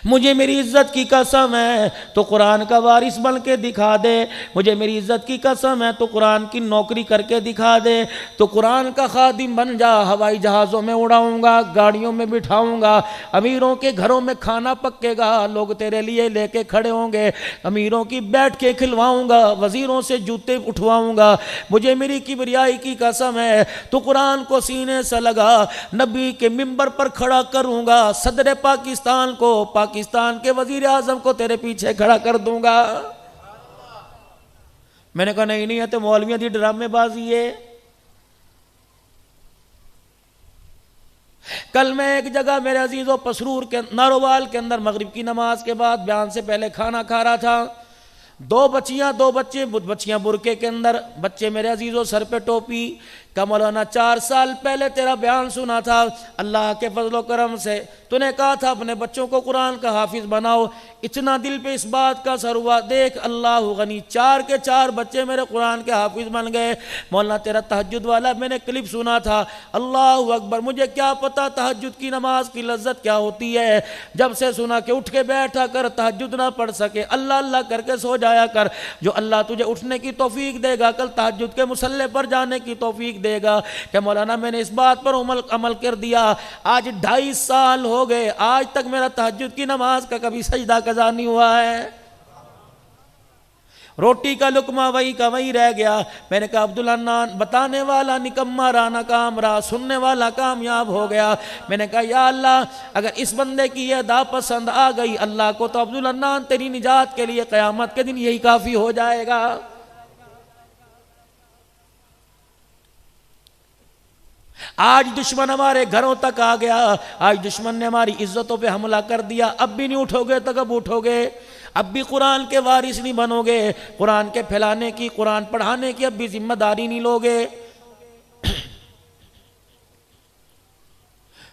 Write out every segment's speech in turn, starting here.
मुझे मेरी इज्जत की कसम है तो कुरान का वारिस बन के दिखा दे, मुझे मेरी इज्जत की कसम है तो कुरान की नौकरी करके दिखा दे, तो कुरान का खादिम बन जा। हवाई जहाज़ों में उड़ाऊंगा, गाड़ियों में बिठाऊंगा, अमीरों के घरों में खाना पकेगा, लोग तेरे लिए लेके खड़े होंगे, अमीरों की बैठ के खिलवाऊंगा, वजीरों से जूते उठवाऊंगा। मुझे मेरी किबरियाई की कसम है तो कुरान को सीने से लगा, नबी के मिंबर पर खड़ा करूंगा, सदर पाकिस्तान को, पाकिस्तान के वजीर आजम को तेरे पीछे खड़ा कर दूंगा। मैंने कहा नहीं नहीं, है तो मौलवियों की ड्रामेबाजी है। कल मैं एक जगह मेरे अजीजों पसरूर के नारोवाल के अंदर मगरिब की नमाज के बाद बयान से पहले खाना खा रहा था। दो बच्चे, बच्चियां बुरके के अंदर, बच्चे मेरे अजीजों सर पे टोपी। का मौलाना 4 साल पहले तेरा बयान सुना था, अल्लाह के फजलो करम से तूने कहा था अपने बच्चों को कुरान का हाफिज बनाओ, इतना दिल पे इस बात का असर हुआ, देख अल्लाह गनी 4 के 4 बच्चे मेरे कुरान के हाफिज बन गए। मौलाना तेरा तहज्जुद वाला मैंने क्लिप सुना था, अल्लाह अकबर, मुझे क्या पता तहज्जुद की नमाज की लज्जत क्या होती है। जब से सुना कि उठ के बैठा कर, तहज्जुद ना पढ़ सके, अल्लाह अल्लाह करके सो जाया कर, जो अल्लाह तुझे उठने की तौफीक देगा, कल तहज्जुद के मुसल्ले पर जाने की तौफीक देगा। कि मौलाना मैंने इस बात पर अमल कर दिया, आज 2.5 साल हो गए, आज तक मेरा तहज्जुद की नमाज का कभी सजदा कज़ा नहीं हुआ है। रोटी का लुकमा वही का वही रह गया। मैंने कहा अब्दुल अन्नान, बताने वाला निकम्मा रहा, नाकाम रहा, सुनने वाला कामयाब हो गया। मैंने कहा या अल्लाह, अगर इस बंदे की यह अदा पसंद आ गई अल्लाह को, तो अब्दुल अन्नान तेरी निजात के लिए क़यामत के दिन यही काफ़ी हो जाएगा। आज दुश्मन हमारे घरों तक आ गया, आज दुश्मन ने हमारी इज्जतों पे हमला कर दिया। अब भी नहीं उठोगे तो कब उठोगे? अब भी कुरान के वारिस नहीं बनोगे, कुरान के फैलाने की, कुरान पढ़ाने की अब भी जिम्मेदारी नहीं लोगे।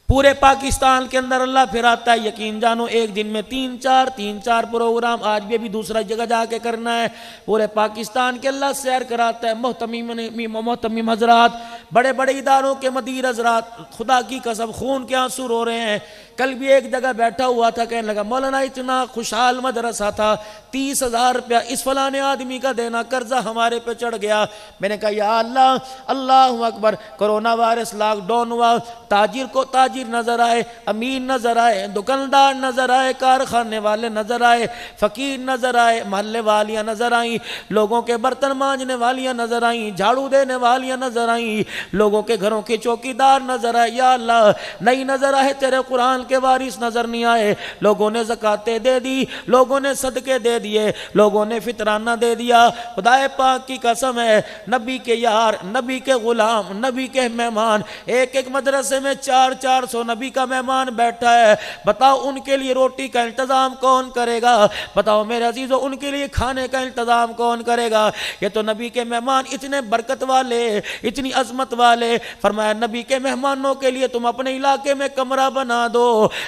पूरे पाकिस्तान के अंदर अल्लाह फिराता है, यकीन जानो एक दिन में 3-4 प्रोग्राम आज भी अभी दूसरा जगह जाके करना है। पूरे पाकिस्तान के अल्लाह सैर कराता है। मोहतमीम हजरात, बड़े बड़े इदारों के मदीर हजरात, खुदा की कसम खून के आंसू रो रहे हैं। कल भी एक जगह बैठा हुआ था, कहने लगा मौलाना इतना खुशहाल मदरसा था, 30,000 रुपया इस फलाने आदमी का देना कर्जा हमारे पे चढ़ गया। मैंने कहा या अल्लाह, अल्लाह अकबर, कोरोना वायरस लॉकडाउन हुआ, ताजिर को ताजिर नजर आए, अमीर नजर आए, दुकानदार नजर आए, कारखाने वाले नजर आए, फकीर नजर आए, मोहल्ले वालियां नजर आई, लोगों के बर्तन मांजने वालियां नजर आई, झाड़ू देने वालियां नजर आई, लोगों के घरों के चौकीदार नजर आए। या अल्लाह, नहीं नजर आए तेरे कुरान के वारिस नजर नहीं आए। लोगों ने ज़कातें दे दी, लोगों ने सदके दे दिए, लोगों ने फितराना दे दिया। खुदाए पाक की कसम है, नबी के यार, नबी के गुलाम, नबी के मेहमान, एक एक मदरसे में 400 नबी का मेहमान बैठा है। बताओ उनके लिए रोटी का इंतजाम कौन करेगा? बताओ मेरे अजीजों, उनके लिए खाने का इंतजाम कौन करेगा? ये तो नबी के मेहमान इतने बरकत वाले, इतनी अजमत वाले। फरमाया नबी के मेहमानों के लिए तुम अपने इलाके में कमरा बना दो,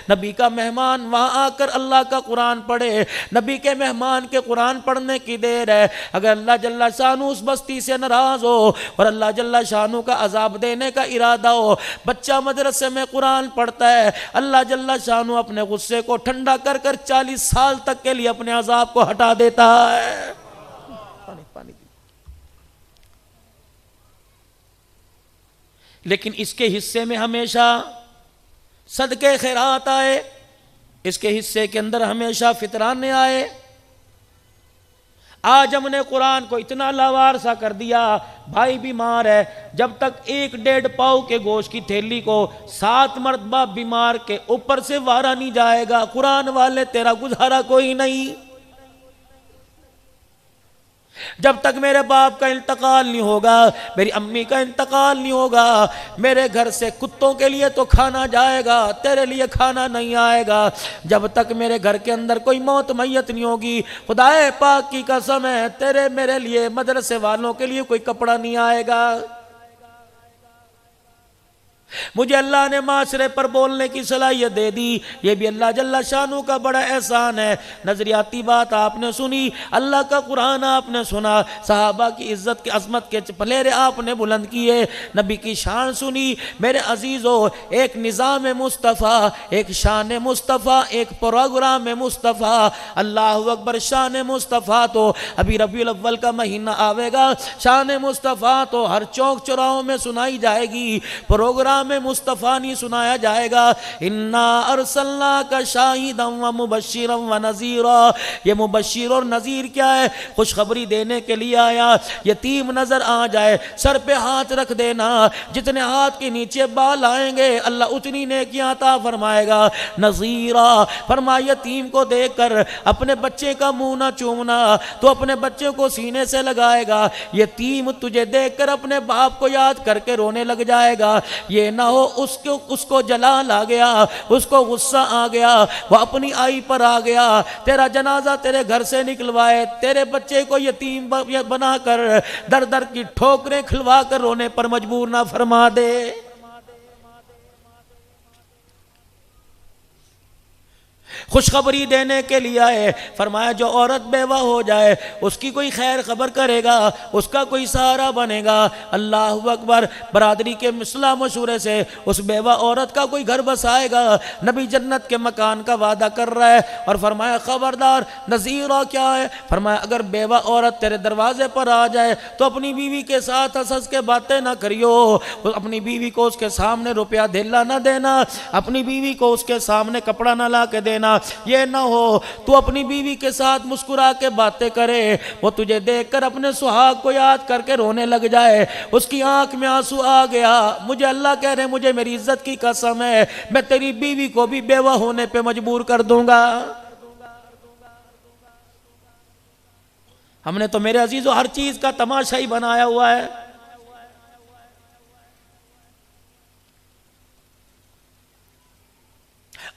नबी का मेहमान वहां आकर अल्लाह का कुरान पढ़े। नबी के मेहमान के कुरान पढ़ने की देर है। अगर अल्लाह जल्ला शानू उस बस्ती से नाराज हो और अल्लाह जल्ला शानू का अजाब देने का इरादा हो, बच्चा मदरसे में कुरान पढ़ता है, अल्लाह जल्ला शानू अपने गुस्से को ठंडा कर कर 40 साल तक के लिए अपने अजाब को हटा देता है। पानी। लेकिन इसके हिस्से में हमेशा सदके खैरात आए, इसके हिस्से के अंदर हमेशा फितराने आए। आज हमने कुरान को इतना लावार सा कर दिया, भाई बीमार है, जब तक 1-1.5 पाव के गोश्त की थैली को 7 मरतबा बीमार के ऊपर से वारा नहीं जाएगा, कुरान वाले तेरा गुजारा कोई नहीं। जब तक मेरे बाप का इंतकाल नहीं होगा, मेरी अम्मी का इंतकाल नहीं होगा, मेरे घर से कुत्तों के लिए तो खाना जाएगा, तेरे लिए खाना नहीं आएगा। जब तक मेरे घर के अंदर कोई मौत मैयत नहीं होगी, खुदाए पाक की कसम है, तेरे मेरे लिए, मदरसे वालों के लिए कोई कपड़ा नहीं आएगा। मुझे अल्लाह ने माशरे पर बोलने की सलाहियत दे दी, ये भी अल्लाह जल्ला शानू का बड़ा एहसान है। नजरियाती बात आपने सुनी, अल्लाह का कुरान आपने सुना, सहाबा की इज्जत के अजमत के पलेरे आपने बुलंद किए, नबी की शान सुनी। मेरे अजीज़ों, एक निज़ाम मुस्तफ़ा, एक शान मुस्तफ़ा, एक प्रोग्राम मुस्तफ़ा। अल्लाह अकबर, शान मुस्तफ़ा तो अभी रबीउल अव्वल का महीना आवेगा, शान मुस्तफ़ा तो हर चौक चौराहों में सुनाई जाएगी, प्रोग्राम में मुस्तफ़ा नहीं सुनाया जाएगा। इन्ना अरसलना का शाहिदम व मुबश्शिरम व नज़ीरा। ये मुबश्शिर और नज़ीर क्या है? खुशखबरी देने के लिए आया। यतीम नजर आ जाए, सर पे हाथ रख देना, जितने हाथ के नीचे बाल आएंगे अल्लाह उतनी नेकियां अता फरमाएगा। नज़ीरा फरमा, यतीम को देखकर अपने बच्चे का मुंह ना चूमना, तो अपने बच्चे को सीने से लगाएगा। यतीम तुझे देखकर अपने बाप को याद करके रोने लग जाएगा। ये ना हो उसको जलाल आ गया, उसको गुस्सा आ गया, वो अपनी आई पर आ गया, तेरा जनाजा तेरे घर से निकलवाए, तेरे बच्चे को यतीम बनाकर दर दर की ठोकरें खिलवा कर रोने पर मजबूर ना फरमा दे। खुशखबरी देने के लिए आए। फरमाया जो औरत बेवा हो जाए उसकी कोई खैर खबर करेगा, उसका कोई सहारा बनेगा। अल्लाह अकबर। बरादरी के मिसला मशूरे से उस बेवा औरत का कोई घर बसाएगा। नबी जन्नत के मकान का वादा कर रहा है और फरमाया खबरदार, नज़ीरा क्या है? फरमाया अगर बेवा औरत तेरे दरवाजे पर आ जाए तो अपनी बीवी के साथ हंस हंस के बातें ना करियो, अपनी बीवी को उसके सामने रुपया धेला ना देना, अपनी बीवी को उसके सामने कपड़ा ना ला के देना। ये ना हो तू अपनी बीवी के साथ मुस्कुरा के बातें करे, वो तुझे देखकर अपने सुहाग को याद करके रोने लग जाए, उसकी आंख में आंसू आ गया। मुझे अल्लाह कह रहे, मुझे मेरी इज्जत की कसम है, मैं तेरी बीवी को भी बेवा होने पे मजबूर कर दूंगा। हमने तो मेरे अजीजों हर चीज का तमाशा ही बनाया हुआ है।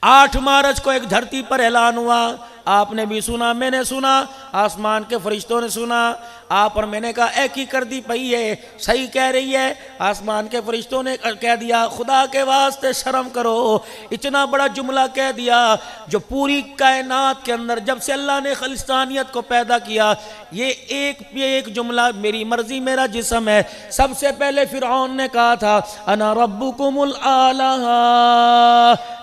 8 मार्च को एक धरती पर ऐलान हुआ, आपने भी सुना, मैंने सुना, आसमान के फरिश्तों ने सुना, आप और मैंने कहा एक ही कर दी पई है, सही कह रही है। आसमान के फरिश्तों ने कह दिया खुदा के वास्ते शर्म करो, इतना बड़ा जुमला कह दिया जो पूरी कायनात के अंदर जब से अल्लाह ने खलिस्तानियत को पैदा किया, ये एक जुमला मेरी मर्जी मेरा जिस्म है। सबसे पहले फिरौन ने कहा था अना रब्बुकुमुल आला।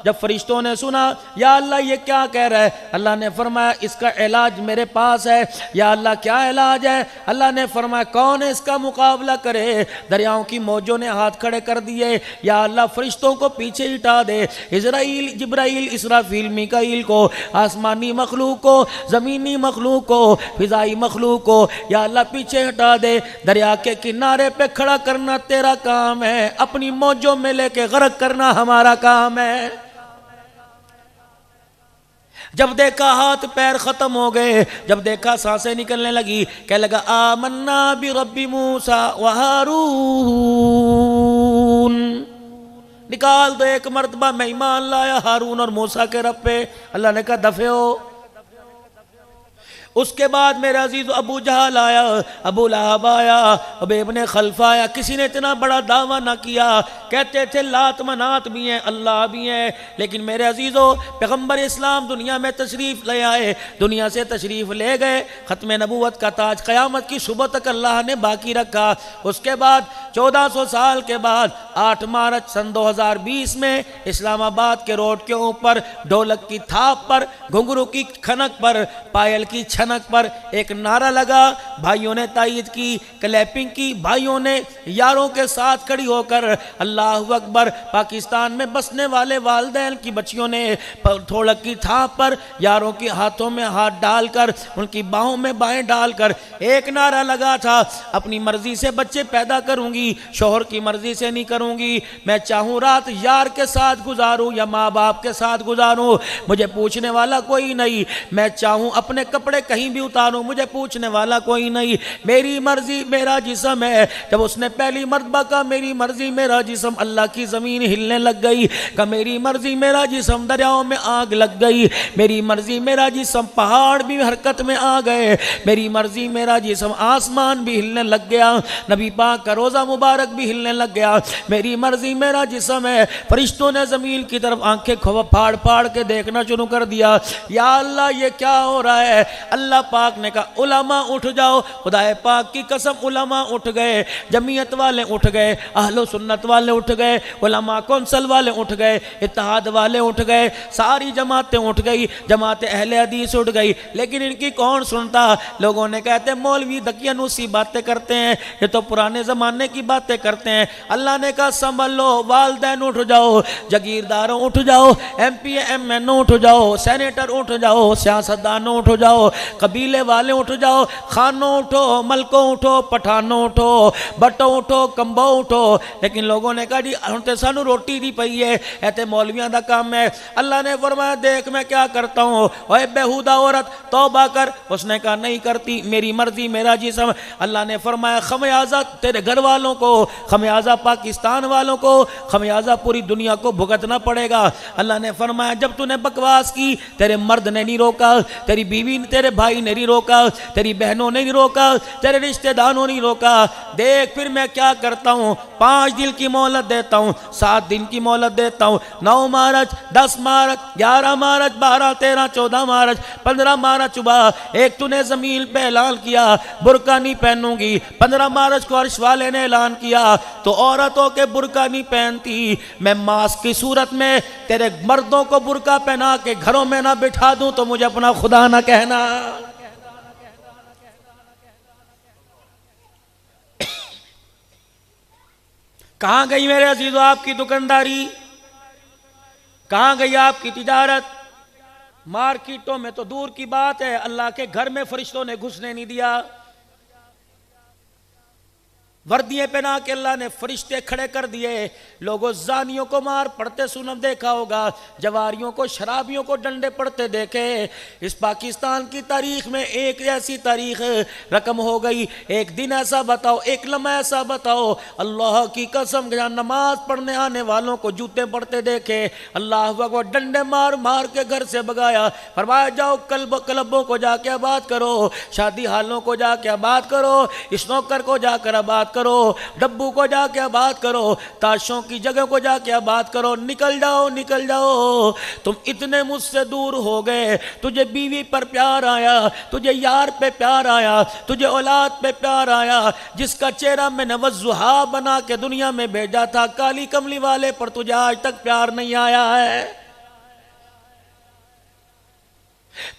जब फरिश्तों ने सुना या अल्लाह ये क्या कह रहा है, अल्लाह ने फरमाया इसका इलाज मेरे पास है। या अल्लाह क्या इलाज है? अल्लाह ने फरमाया कौन है इसका मुकाबला करे? दरियाओं की मौजों ने हाथ खड़े कर दिए। या अल्लाह फरिश्तों को पीछे हटा दे, इजराइल, जिब्राइल, इसराफील, मीकाईल को, आसमानी मखलूक को, ज़मीनी मखलूक को, फिजाई मखलूक को, या अल्लाह पीछे हटा दे। दरिया के किनारे पे खड़ा करना तेरा काम है, अपनी मौजों में लेके गर्क करना हमारा काम है। जब देखा हाथ पैर खत्म हो गए, जब देखा सांसें निकलने लगी, कह लगा आमन्ना बि रब्बि मूसा व हारून। निकाल दो एक मर्तबा, मैं ईमान लाया हारून और मूसा के रब पे। अल्लाह ने कहा दफे हो। उसके बाद मेरा अजीज अबू जहल आया, अबू लहब आया, उबय इब्न खल्फ आया। किसी ने इतना बड़ा दावा ना किया, कहते थे लात मनात भी हैं, अल्लाह भी हैं, लेकिन मेरे अजीज़ों पैगम्बर इस्लाम दुनिया में तशरीफ़ ले आए, दुनिया से तशरीफ़ ले गए। ख़त्म नबूवत का ताज क़यामत की सुबह तक अल्लाह ने बाकी रखा। उसके बाद 1400 साल के बाद 8 मार्च सन 2020 में इस्लामाबाद के रोड के ऊपर ढोलक की थाप पर, घुंघरू की खनक पर, पायल की छनक पर एक नारा लगा। भाइयों ने तायीद की, क्लैपिंग की, भाइयों ने यारों के साथ खड़ी होकर अल्लाह अकबर। पाकिस्तान में बसने वाले वालिदैन की बच्चियों ने ढोलक की थाप पर यारों के हाथों में हाथ डालकर, उनकी बाहों में बाहें डालकर एक नारा लगा था, अपनी मर्जी से बच्चे पैदा करूंगी, शोहर की मर्जी से नहीं करूंगी। मैं चाहूं रात यार के साथ गुजारूं या माँ बाप के साथ गुजारूं, मुझे पूछने वाला कोई नहीं। मैं चाहूं अपने कपड़े कहीं भी उतारूं मुझे पूछने वाला कोई नहीं, मेरी मर्जी मेरा जिस्म है। जब उसने पहली मर्तबा कहा मेरी मर्जी मेरा जिस्म, अल्लाह की ज़मीन हिलने लग गई। कहा मेरी मर्जी मेरा जिस्म, दरियाओं में आग लग गई। मेरी मर्जी मेरा जिस्म, पहाड़ भी हरकत में आ गए। मेरी मर्जी मेरा जिस्म, आसमान भी हिलने लग गया। नबी पाक का रोज़ा मुबारक भी हिलने लग गया। मेरी मर्जी मेरा जिस्म है। फरिश्तों ने ज़मीन की तरफ आंखें फाड़ फाड़ के देखना शुरू कर दिया। या अल्लाह ये क्या हो रहा है? अल्लाह पाक ने कहा उलमा उठ जाओ। खुदाए पाक की कसम उलमा उठ गए, जमीयत वाले उठ गए, अहलो सुन्नत वाले उठ गए, उलमा कौंसल वाले उठ गए, इत्तेहाद वाले उठ गए, सारी जमातें उठ गई, जमात अहले हदीस उठ गई। लेकिन इनकी कौन सुनता? लोगों ने कहते मौलवी दकियानूसी बातें करते हैं, ये तो पुराने ज़माने की बातें करते हैं। अल्लाह ने कहा संभल लो, वालदैन उठ जाओ, जगीरदारों उठ जाओ, MP MN उठ जाओ, सेनेटर उठ जाओ, सियासतदानों उठ जाओ, कबीले वाले उठ जाओ, खानों उठो, मलकों उठो, पठानों उठो, बटो उठो, कंबो उठो। लेकिन लोगों ने कहा जी हम तो सानू रोटी दी पई है, ऐसे मौलवियों का काम है। अल्लाह ने फरमाया देख मैं क्या करता हूँ, ओए बेहुदा औरत तौबा कर। उसने कहा नहीं करती, मेरी मर्जी मेरा जिस्म। अल्लाह ने फरमाया खमियाजा तेरे घर वालों को, खमियाजा पाकिस्तान वालों को, खमियाजा पूरी दुनिया को भुगतना पड़ेगा। अल्लाह ने फरमाया जब तूने बकवास की तेरे मर्द ने नहीं रोका, तेरी बीवी तेरे भाई ने नहीं रोका, तेरी बहनों ने नहीं रोका, तेरे रिश्तेदारों ने रोका। देख फिर मैं क्या करता हूँ, 5 दिन की मोहलत देता हूँ, 7 दिन की मोहलत देता हूँ, 9 मार्च, 10 मार्च, 11 मार्च, 12, 13, 14 मार्च, 15 मार्च सुबह एक तूने जमीन पे ऐलान किया बुर्का नहीं पहनूंगी, 15 मार्च को अर्श वाले ने ऐलान किया तो औरतों के बुर्का नहीं पहनती, मैं मास्क की सूरत में तेरे मर्दों को बुर्का पहना के घरों में ना बिठा दूं तो मुझे अपना खुदा ना कहना। कहां गई मेरे अजीजों आपकी दुकानदारी, कहां गई आपकी तिजारत? मार्केटों में तो दूर की बात है, अल्लाह के घर में फरिश्तों ने घुसने नहीं दिया। वर्दियां पहना के अल्लाह ने फरिश्ते खड़े कर दिए। लोगों जानियों को मार पड़ते सुना देखा होगा, जवारियों को शराबियों को डंडे पड़ते देखे। इस पाकिस्तान की तारीख में एक ऐसी तारीख रकम हो गई, एक दिन ऐसा बताओ, एक लम्हा ऐसा बताओ, अल्लाह की कसम जहाँ नमाज पढ़ने आने वालों को जूते पड़ते देखे, अल्लाह को डंडे मार मार के घर से भगाया। फरमाया जाओ क्लबों को जाके आबाद करो, शादी हालों को जाके आबाद करो, स्नोकर को जाकर आबाद करो, डब्बू को जाके आबाद करो, ताशों की जगह को जाके आबाद करो। निकल जाओ निकल जाओ, तुम इतने मुझसे दूर हो गए। तुझे बीवी पर प्यार आया, तुझे यार पे प्यार आया, तुझे औलाद पे प्यार आया, जिसका चेहरा मैंने वज़ुहा बना के दुनिया में भेजा था, काली कमली वाले पर तुझे आज तक प्यार नहीं आया है।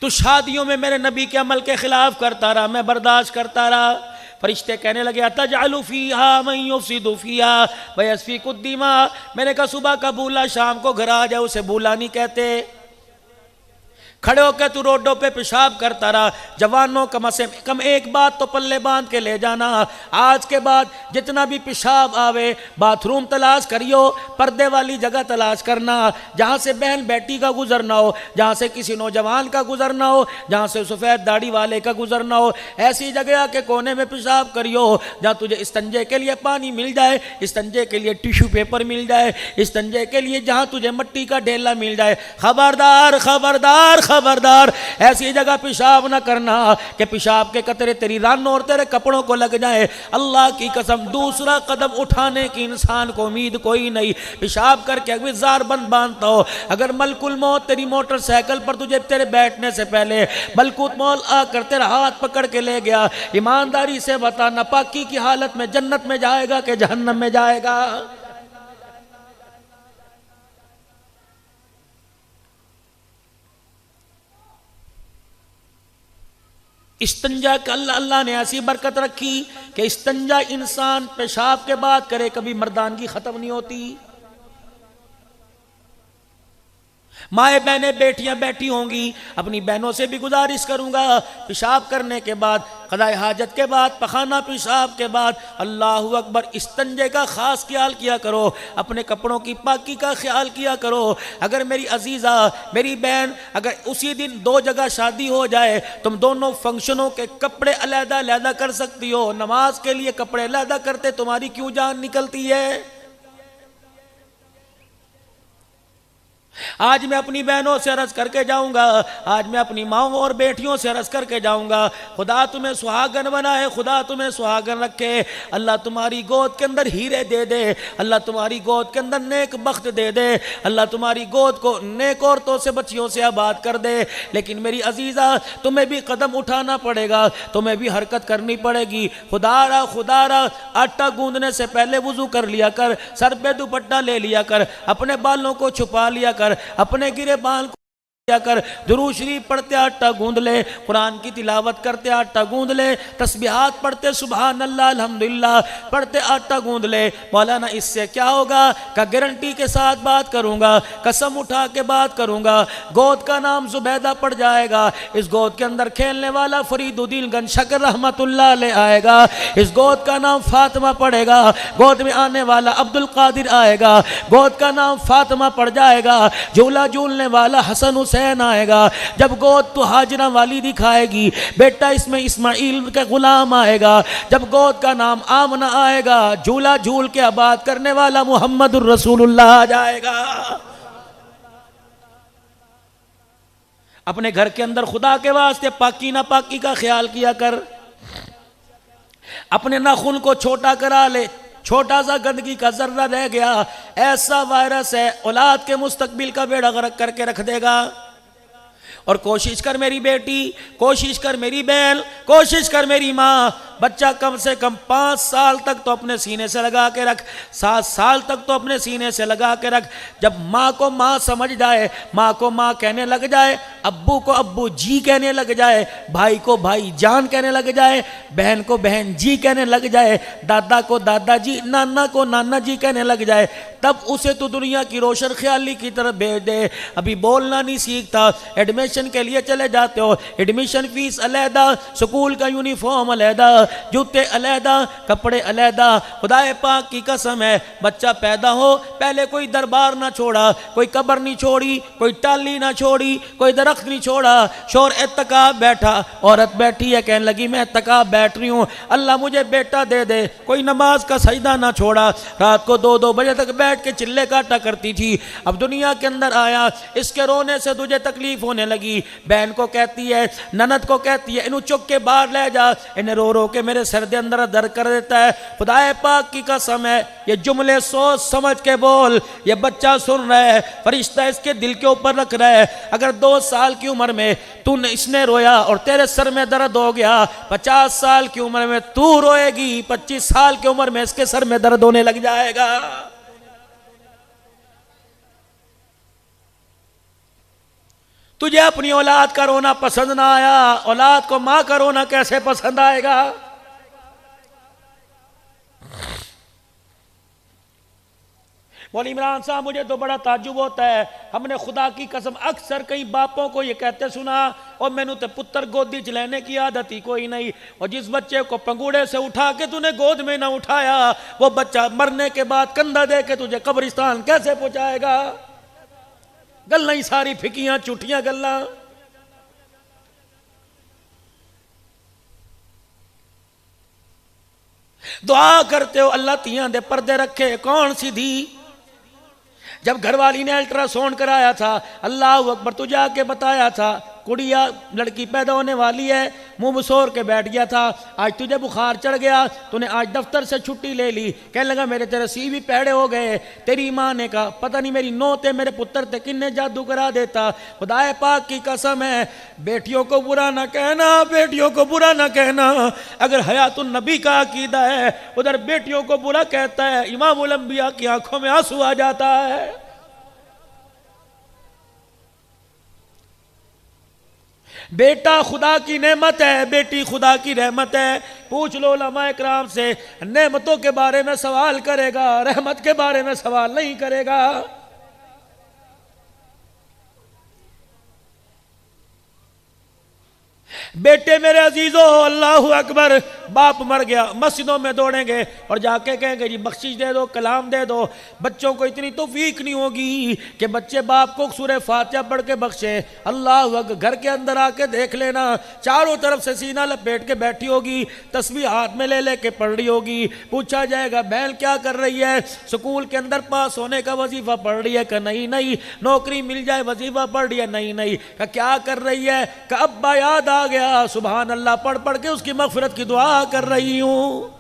तू शादियों में मेरे नबी के अमल के खिलाफ करता रहा, मैं बर्दाश्त करता रहा। फरिश्ते कहने लगे अतजअलु फीहा मन युफ्सिदु फीहा व यस्फिकु दिमा। मैंने कहा सुबह का बूला शाम को घर आ जाए उसे बूला नहीं कहते। खड़े होकर तू रोडों पे पेशाब करता रहा। जवानों कम से कम एक बात तो पल्ले बांध के ले जाना, आज के बाद जितना भी पेशाब आवे बाथरूम तलाश करियो, पर्दे वाली जगह तलाश करना, जहाँ से बहन बेटी का गुजरना हो, जहाँ से किसी नौजवान का गुजरना हो, जहाँ से सफ़ेद दाढ़ी वाले का गुजरना हो, ऐसी जगह के कोने में पेशाब करियो जहाँ तुझे इस्तंजे के लिए पानी मिल जाए, इस्तंजे के लिए टिश्यू पेपर मिल जाए, इस्तंजे के लिए जहाँ तुझे मट्टी का ढेला मिल जाए। खबरदार खबरदार खबरदार, ऐसी जगह पेशाब ना करना कि पेशाब के कतरे तेरी रानों और तेरे कपड़ों को लग जाए। अल्लाह की कसम दूसरा कदम उठाने की इंसान को उम्मीद कोई नहीं। पेशाब करके अगर जार बंद बांधता हो, अगर मलकुल मौत तेरी मोटरसाइकिल पर तुझे तेरे बैठने से पहले मलकुत मौत आकर तेरा हाथ पकड़ के ले गया, ईमानदारी से बता नापाकी की हालत में जन्नत में जाएगा कि जहन्नम में जाएगा? इस्तंजा का अल्लाह ने ऐसी बरकत रखी कि इस्तंजा इंसान पेशाब के बाद करे कभी मर्दानगी खत्म नहीं होती। माए बहनें बेटियां बैठी होंगी, अपनी बहनों से भी गुजारिश करूंगा, पेशाब करने के बाद, क़ज़ाए हाजत के बाद, पखाना पेशाब के बाद अल्लाहु अकबर इस्तंजे का खास ख्याल किया करो, अपने कपड़ों की पाकी का ख्याल किया करो। अगर मेरी अजीज़ा, मेरी बहन, अगर उसी दिन दो जगह शादी हो जाए, तुम दोनों फंक्शनों के कपड़े अलहदा अलहदा कर सकती हो, नमाज के लिए कपड़े अलहदा करते तुम्हारी क्यों जान निकलती है? आज मैं अपनी बहनों से अर्ज करके जाऊंगा, आज मैं अपनी माओं और बेटियों से अर्ज करके जाऊंगा, खुदा तुम्हें सुहागन बनाए, खुदा तुम्हें सुहागन रखे, अल्लाह तुम्हारी गोद के अंदर हीरे दे दे, अल्लाह तुम्हारी गोद के अंदर नेक बख्त दे दे, अल्लाह तुम्हारी गोद को नेक औरतों से, बच्चियों से आबाद कर दे। लेकिन मेरी अजीज़ा, तुम्हें भी कदम उठाना पड़ेगा, तुम्हें भी हरकत करनी पड़ेगी। खुदारा खुदारा, आटा गूंदने से पहले वुजू कर लिया कर, सर पे दुपट्टा ले लिया कर, अपने बालों को छुपा लिया कर, अपने गिरे बाल को कर, दुरूद शरीफ पढ़ते आटा गूंद ले, कुरान की तिलावत करते आटा गूंद ले, तस्बीहात पढ़ते सुभान अल्लाह अल्हम्दुलिल्लाह पढ़ते आटा गूंद ले। मौलाना इससे क्या होगा? का गारंटी के साथ बात करूंगा, कसम उठा के बात करूंगा, गोद का नाम जुबैदा पड़ जाएगा, इस गोद के अंदर खेलने वाला फरीदुद्दीन गंशकर रहमतुल्लाह ले आएगा, इस गोद का नाम फातिमा पड़ेगा, गोद में आने वाला अब्दुल कादिर आएगा, गोद का नाम फातिमा पड़ जाएगा, झूला झूलने वाला हसन हुसैन आएगा, जब गोद तो हाजरा वाली दिखाएगी, बेटा इसमें इस्माइल का गुलाम आएगा, जब गोद का नाम आमना आएगा, झूला झूल के आबाद करने वाला मुहम्मदुर रसूलुल्लाह आ जाएगा। अपने घर के अंदर खुदा के वास्ते पाकी ना पाकी का ख्याल किया कर, अपने नाखून को छोटा करा ले, छोटा सा गंदगी का जर्रा रह गया, ऐसा वायरस है औलाद के मुस्तकबिल का बेड़ा गर्क करके रख देगा। और कोशिश कर मेरी बेटी, कोशिश कर मेरी बहन, कोशिश कर मेरी माँ, बच्चा कम से कम 5 साल तक तो अपने सीने से लगा के रख, 7 साल तक तो अपने सीने से लगा के रख। जब माँ को माँ समझ जाए, माँ को माँ कहने लग जाए, अब्बू को अब्बू जी कहने लग जाए, भाई को भाई जान कहने लग जाए, बहन को बहन जी कहने लग जाए, दादा को दादा जी, नाना को नाना जी कहने लग जाए, तब उसे तो दुनिया की रोशन ख्याली की तरफ भेज दे। अभी बोलना नहीं सीखता, एडमिशन के लिए चले जाते हो, एडमिशन फीस अलहदा, स्कूल का यूनिफॉर्म अलहदा, जूते अलहदा, कपड़े अलहदा। खुदाए पाक की कसम है, बच्चा पैदा हो पहले कोई दरबार ना छोड़ा, कोई कब्र नहीं छोड़ी, कोई टाली ना छोड़ी, कोई दरख्त नहीं छोड़ा, शोर एतकाब बैठा, औरत बैठी है कहने लगी मैं एतकाब बैठ रही हूँ, अल्लाह मुझे बेटा दे दे, कोई नमाज का सजदा ना छोड़ा, रात को 2-2 बजे तक बैठ के चिल्ले काटा करती थी, अब दुनिया के अंदर आया, इसके रोने से तुझे तकलीफ होने लगी, बहन को कहती है, ननद को कहती है इन्हें चुक के बाहर ले जा, इन्हें रो रो के मेरे सर के अंदर दर्द कर देता है। खुदाए पाक की कसम है, ये जुमले सोच समझ के बोल, ये बच्चा सुन रहा है, फरिश्ता इसके दिल के ऊपर रख रहा है, अगर 2 साल की उम्र में तूने इसने रोया और तेरे सर में दर्द हो गया, 50 साल की उम्र में तू रोएगी, 25 साल की उम्र में इसके सर में दर्द होने लग जाएगा। तुझे अपनी औलाद का रोना पसंद ना आया, औलाद को मां का रोना कैसे पसंद आएगा? मौलवी इमरान साहब, मुझे तो बड़ा ताज्जुब होता है, हमने खुदा की कसम अक्सर कई बापों को ये कहते सुना, और मैनू तो पुत्र गोदी च लेने की आदत ही कोई नहीं, और जिस बच्चे को पंगूड़े से उठा के तूने गोद में ना उठाया, वो बच्चा मरने के बाद कंधा दे के तुझे कब्रिस्तान कैसे पहुंचाएगा? गल्लां ही सारी फिकियां झूठियां गल्लां। दुआ करते हो अल्लाह तियां दे पर्दे रखे, कौन सी धी? जब घरवाली ने अल्ट्रासाउंड कराया था, अल्लाह अकबर, तुझे आके बताया था कुड़िया लड़की पैदा होने वाली है, मुंह बसोर के बैठ गया था, आज तुझे बुखार चढ़ गया, तूने आज दफ्तर से छुट्टी ले ली, कहने लगा मेरे तेरे सी भी पैड़े हो गए, तेरी माँ ने कहा पता नहीं मेरी नौ थे मेरे पुत्र थे किन्ने जादू करा देता। खुदाए पाक की कसम है, बेटियों को बुरा ना कहना, बेटियों को बुरा ना कहना, अगर हयातुन नबी का अकीदा है उधर बेटियों को बुरा कहता है, इमामुल अंबिया की आंखों में आंसू आ जाता है। बेटा खुदा की नेमत है, बेटी खुदा की रहमत है। पूछ लो उलमा इकराम से, नेमतों के बारे में सवाल करेगा, रहमत के बारे में सवाल नहीं करेगा। बेटे मेरे अजीजों, अल्लाह अकबर, बाप मर गया, मस्जिदों में दौड़ेंगे और जाके कहेंगे जी बख्शिश दे दो, कलाम दे दो। बच्चों को इतनी तौफीक नहीं होगी कि बच्चे बाप को सूरह फातिहा पढ़ के बख्शे। अल्लाह अकबर, घर के अंदर आके देख लेना, चारों तरफ से सीना लपेट के बैठी होगी, तस्बीह हाथ में ले लेके पढ़ रही होगी। पूछा जाएगा बहन क्या कर रही है? स्कूल के अंदर पास होने का वजीफा पढ़ रही है? कि नहीं नहीं। नौकरी मिल जाए वजीफा पढ़ रही है? नहीं नहीं। क्या कर रही है? कि अब्बा याद आ गया, सुभान अल्लाह पढ़ पढ़ के उसकी मगफिरत की दुआ कर रही हूं।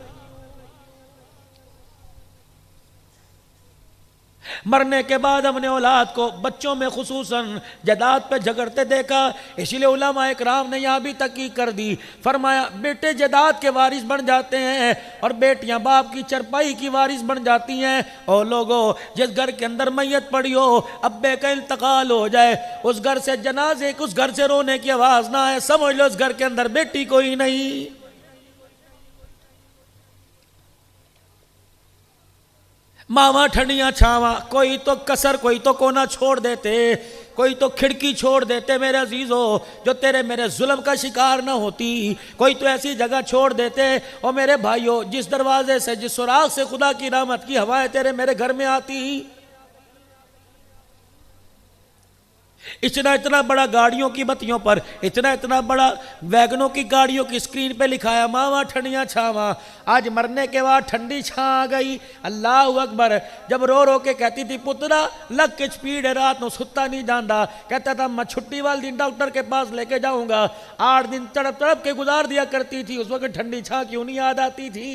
मरने के बाद अपने औलाद को, बच्चों में खुसूसन जदाद पे झगड़ते देखा, इसीलिए उलमा इकराम ने यहां भी तहकीक कर दी। फरमाया बेटे जदाद के वारिस बन जाते हैं और बेटियां बाप की चरपाई की वारिस बन जाती हैं। और लोगों, जिस घर के अंदर मैयत पड़ी हो, अब्बे का इंतकाल हो जाए, उस घर से जनाजे, उस घर से रोने की आवाज ना आए, समझ लो उस घर के अंदर बेटी कोई नहीं। मामा ठंडियां छावा, कोई तो कसर, कोई तो कोना छोड़ देते, कोई तो खिड़की छोड़ देते मेरे अजीजों, जो तेरे मेरे जुल्म का शिकार ना होती। कोई तो ऐसी जगह छोड़ देते। और मेरे भाइयों, जिस दरवाजे से, जिस सुराख से खुदा की रहमत की हवाएं तेरे मेरे घर में आती, इतना इतना बड़ा गाड़ियों की बत्तियों पर, इतना इतना बड़ा वैगनों की गाड़ियों की स्क्रीन पे लिखाया मावा ठंडियां छावा। आज मरने के बाद ठंडी छा आ गई। अल्लाह अकबर। जब रो रो के कहती थी पुत्रा लग के स्पीड है, रात को सुत्ता नहीं जाता, कहता था मैं छुट्टी वाले दिन डॉक्टर के पास लेके जाऊंगा। 8 दिन तड़प तड़प के गुजार दिया करती थी। उस वक्त ठंडी छा क्यों नहीं याद आती थी?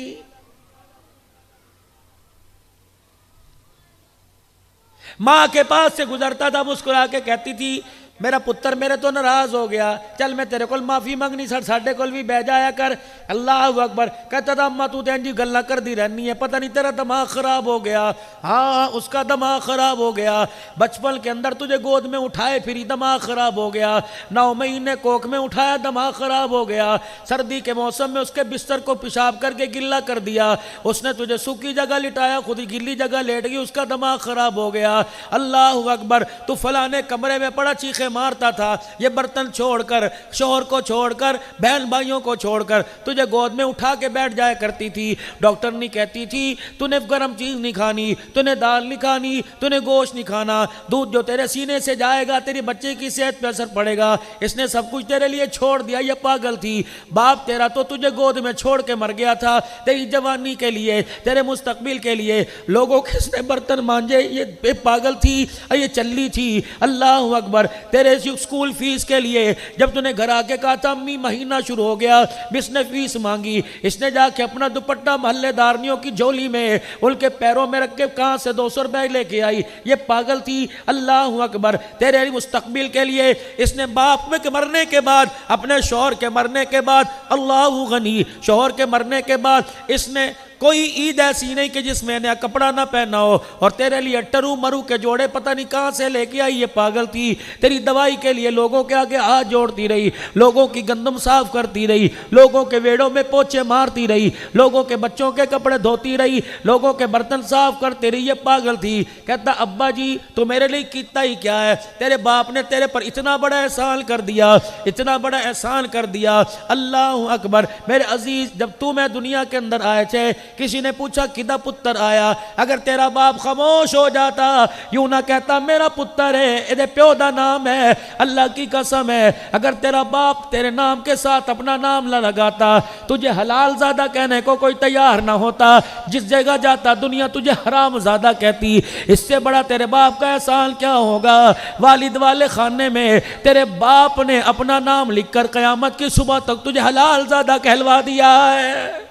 माँ के पास से गुजरता था, मुस्कुरा के कहती थी मेरा पुत्र मेरे तो नाराज हो गया, चल मैं तेरे को माफी मंगनी सर, साढ़े को भी बह जाया कर। अल्लाह अकबर। कहता था अम्मा तू तो जी गल्ला कर दी रहनी है, पता नहीं तेरा दिमाग खराब हो गया। हाँ उसका दिमाग खराब हो गया, बचपन के अंदर तुझे गोद में उठाए फिर दिमाग खराब हो गया, 9 महीने कोख में उठाया दिमाग खराब हो गया, सर्दी के मौसम में उसके बिस्तर को पेशाब करके गिल्ला कर दिया, उसने तुझे सूखी जगह लिटाया, खुद ही गिल्ली जगह लेट गई, उसका दिमाग खराब हो गया। अल्लाह अकबर। तू फलाने कमरे में पड़ा चीखे मारता था, ये बर्तन छोड़कर, शोहर को छोड़कर, बहन भाइयों को छोड़कर तुझे गोद में उठा के बैठ जाया करती थी। डॉक्टर नहीं कहती थी तूने गर्म चीज नहीं खानी, तूने दाल नहीं खानी, तूने गोश्त नहीं खाना, दूध जो तेरे सीने से जाएगा तेरी बच्चे की सेहत पे असर पड़ेगा। इसने सब कुछ तेरे लिए छोड़ दिया, ये पागल थी। बाप तेरा तो तुझे गोद में छोड़ के मर गया था, तेरी जवानी के लिए, तेरे मुस्तकबिल के लिए। लोगों के इसने बर्तन मांजे, ये पागल थी, ये चल्ली थी। अल्लाह अकबर। तेरे स्कूल फीस के लिए जब तूने घर आके कहा था अम्मी महीना शुरू हो गया, इसने फीस मांगी, इसने जाके अपना दुपट्टा मोहल्लेदारनियों की झोली में उनके पैरों में रख के कहां से 200 रुपए लेके आई, ये पागल थी। अल्लाह अकबर। तेरे मुस्तकबिल के लिए इसने बाप में के मरने के बाद, अपने शौहर के मरने के बाद, अल्लाह गनी, शौहर के मरने के बाद इसने कोई ईद ऐसी नहीं कि जिसमें नया कपड़ा ना पहना हो, और तेरे लिए टरू मरू के जोड़े पता नहीं कहां से लेके आई, ये पागल थी। तेरी दवाई के लिए लोगों के आगे हाथ जोड़ती रही, लोगों की गंदम साफ करती रही, लोगों के वेड़ों में पोछे मारती रही, लोगों के बच्चों के कपड़े धोती रही, लोगों के बर्तन साफ करती रही, ये पागल थी। कहता अब्बा जी तो मेरे लिए कितना ही क्या है, तेरे बाप ने तेरे पर इतना बड़ा एहसान कर दिया, इतना बड़ा एहसान कर दिया। अल्लाह अकबर। मेरे अजीज, जब तू मैं दुनिया के अंदर आए थे, किसी ने पूछा किदा पुत्र आया, अगर तेरा बाप खामोश हो जाता, यूं ना कहता मेरा पुत्र है, इहदे प्यो दा नाम है, अल्लाह की कसम है, अगर तेरा बाप तेरे नाम के साथ अपना नाम ना लगाता, तुझे हलाल ज़्यादा कहने को कोई तैयार ना होता, जिस जगह जाता दुनिया तुझे हराम ज़्यादा कहती। इससे बड़ा तेरे बाप का एहसान क्या होगा? वालिद वाले खाने में तेरे बाप ने अपना नाम लिखकर क़यामत की सुबह तक तुझे हलाल ज़्यादा कहलवा दिया है।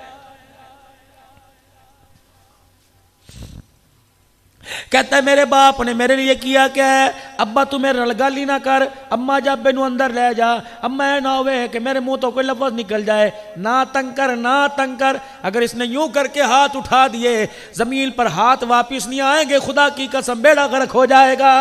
कहता है मेरे बाप ने मेरे लिए किया क्या है? अब्बा तू मेरे रलगाली ना कर, अम्मा जा बेनू अंदर ले जा, अम्मा ना होवे कि मेरे मुंह तो कोई लफ्ज निकल जाए, ना तंग कर, ना तंग कर। अगर इसने यूं करके हाथ उठा दिए, जमीन पर हाथ वापिस नहीं आएंगे, खुदा की कसम बेड़ा गर्क हो जाएगा।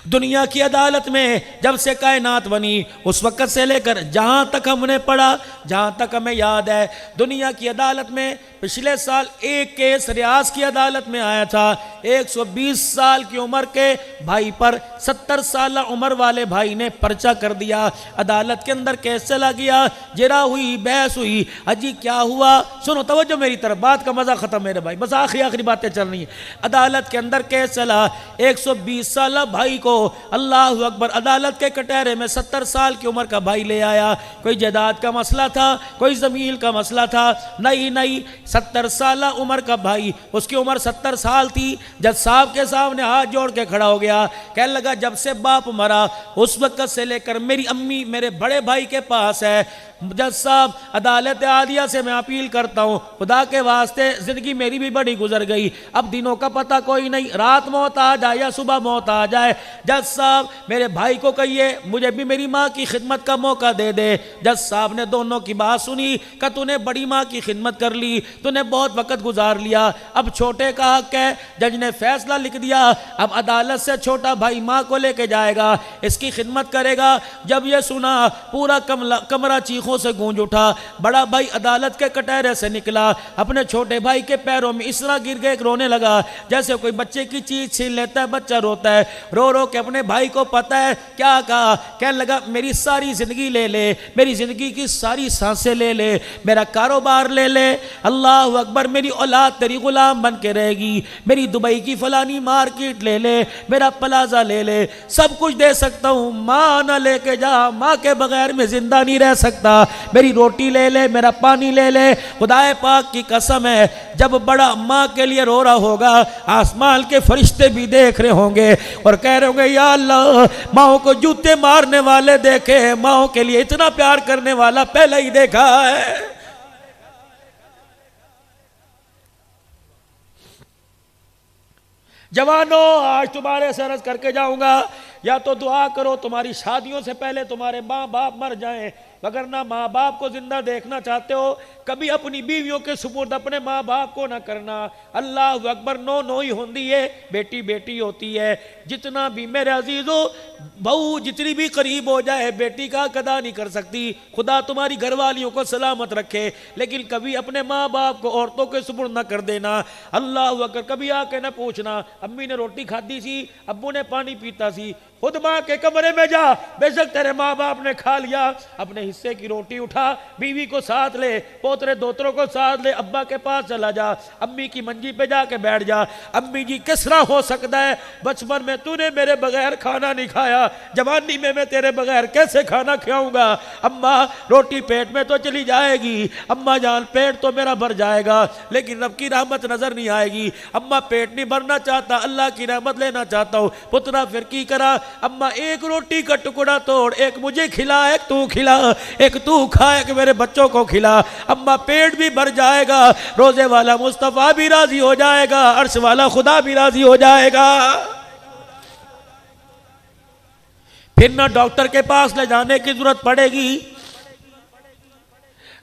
दुनिया की अदालत में जब से कायनात बनी उस वक्त से लेकर जहां तक हमने पढ़ा, जहां तक हमें याद है, दुनिया की अदालत में पिछले साल एक केस रियाज की अदालत में आया था। 120 साल की उम्र के भाई पर 70 साल उम्र वाले भाई ने पर्चा कर दिया। अदालत के अंदर केस चला गया, जरा हुई, बहस हुई। अजी क्या हुआ, सुनो तवज्जो मेरी तरफ, बात का मजा खत्म मेरे भाई, बस आखिरी बातें चल रही हैं। अदालत के अंदर केस चला, 120 साल भाई को, अल्लाह अकबर, अदालत के कटहरे में 70 साल की उम्र का भाई ले आया। कोई जायदाद का मसला था, कोई जमीन का मसला था, नहीं 70 साल उम्र का भाई, उसकी उम्र 70 साल थी। जज साहब के सामने हाथ जोड़ के खड़ा हो गया, कहने लगा जब से बाप मरा उस वक्त से लेकर मेरी अम्मी मेरे बड़े भाई के पास है। जज साहब, अदालत आदिया से मैं अपील करता हूँ, खुदा के वास्ते जिंदगी मेरी भी बड़ी गुजर गई, अब दिनों का पता कोई नहीं, रात मौत आ जाए या सुबह मौत आ जाए। जज साहब मेरे भाई को कहिए मुझे भी मेरी माँ की खिदमत का मौका दे दे। जज साहब ने दोनों की बात सुनी, कि तूने बड़ी माँ की खिदमत कर ली, तूने बहुत वक्त गुजार लिया, अब छोटे का हक है। जज ने फैसला लिख दिया, अब अदालत से छोटा भाई माँ को लेके जाएगा, इसकी खिदमत करेगा। जब ये सुना पूरा कमरा चीखों से गूंज उठा। बड़ा भाई अदालत के कटहरे से निकला, अपने छोटे भाई के पैरों में इस तरह गिर गए, रोने लगा जैसे कोई बच्चे की चीज छीन लेता है, बच्चा रोता है। रो रो के अपने भाई को पता है क्या कहा, कहने लगा मेरी सारी जिंदगी ले ले, मेरी जिंदगी की सारी सांसें ले ले, मेरा कारोबार ले ले, अल्लाह अकबर, मेरी औलाद तेरी गुलाम बन के रहेगी, मेरी दुबई की फलानी मार्केट ले ले, मेरा प्लाजा ले ले, सब कुछ दे सकता हूँ, माँ ना लेके जा, माँ के बगैर मैं जिंदा नहीं रह सकता, मेरी रोटी ले ले, मेरा पानी ले ले। खुदाए पाक की कसम है, जब बड़ा माँ के लिए रो रहा होगा, आसमान के फरिश्ते भी देख रहे होंगे और कह रहे होंगे या अल्लाह, माओ को जूते मारने वाले देखे, माओ के लिए इतना प्यार करने वाला पहले ही देखा है। जवानों, आज तुम्हारे से अर्ज करके जाऊंगा, या तो दुआ करो तुम्हारी शादियों से पहले तुम्हारे माँ बाप मर जाएं, वगरना माँ बाप को जिंदा देखना चाहते हो, कभी अपनी बीवियों के सुपुर्द अपने माँ बाप को ना करना। अल्लाह अकबर, नो ही होती है, बेटी बेटी होती है। जितना भी मेरे अजीजों, बहू जितनी भी करीब हो जाए बेटी का कदा नहीं कर सकती। खुदा तुम्हारी घरवालियों को सलामत रखे, लेकिन कभी अपने माँ बाप को औरतों के सुपुर्द ना कर देना। अल्लाह अकबर, कभी आके ना पूछना अम्मी ने रोटी खाती सी, अब्बू ने पानी पीता सी, खुद माँ के कमरे में जा, बेशक तेरे माँ बाप ने खा लिया, अपने हिस्से की रोटी उठा, बीवी को साथ ले, पोतरे दोतरों को साथ ले, अब्बा के पास चला जा, अम्मी की मंजी पे जाके बैठ जा। अम्मी जी किस तरह हो सकता है, बचपन में तूने मेरे बगैर खाना नहीं खाया, जवानी में मैं तेरे बगैर कैसे खाना खिलाऊंगा। अम्मा रोटी पेट में तो चली जाएगी, अम्मा जान पेट तो मेरा भर जाएगा, लेकिन रब की रहमत नजर नहीं आएगी। अम्मा पेट नहीं भरना चाहता, अल्लाह की रहमत लेना चाहता हूँ। पुत्रा फिर की करा, अम्मा एक रोटी का टुकड़ा तोड़, एक मुझे खिला, एक तू खिला, एक तू खा, एक मेरे बच्चों को खिला। अम्मा पेट भी भर जाएगा, रोजे वाला मुस्तफा भी राजी हो जाएगा, अर्श वाला खुदा भी राजी हो जाएगा। फिर ना डॉक्टर के पास ले जाने की जरूरत पड़ेगी,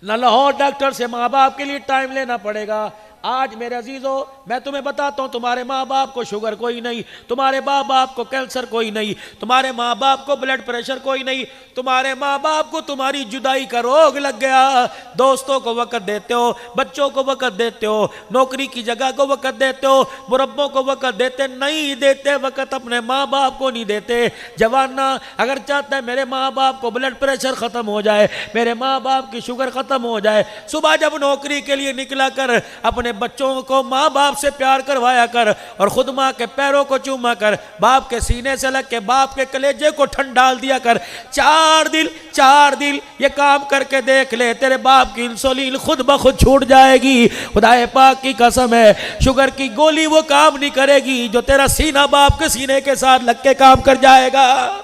ना लाहौर डॉक्टर से माँ बाप के लिए टाइम लेना पड़ेगा। आज मेरे अजीजों, मैं तुम्हें बताता हूँ, तुम्हारे माँ बाप को शुगर कोई नहीं, तुम्हारे माँ बाप को कैंसर कोई नहीं, तुम्हारे माँ बाप को ब्लड प्रेशर कोई नहीं, तुम्हारे माँ बाप को तुम्हारी जुदाई का रोग लग गया। दोस्तों को वक्त देते हो, बच्चों को वक्त देते हो, नौकरी की जगह को वक्त देते हो, मुरब्बों को वक्त देते नहीं, देते वक्त अपने माँ बाप को नहीं देते। जवाना अगर चाहता है मेरे माँ बाप को ब्लड प्रेशर खत्म हो जाए, मेरे माँ बाप की शुगर खत्म हो जाए, सुबह जब नौकरी के लिए निकला कर अपने बच्चों को माँ बाप से प्यार करवाया कर, और खुद माँ के पैरों को चूमा कर, बाप के सीने से लग के बाप के कलेजे को ठंड डाल दिया कर। 4 दिन ये काम करके देख ले, तेरे बाप की इंसुलिन खुद ब खुद छूट जाएगी। खुदाए पाक की कसम है, शुगर की गोली वो काम नहीं करेगी जो तेरा सीना बाप के सीने के साथ लग के काम कर जाएगा।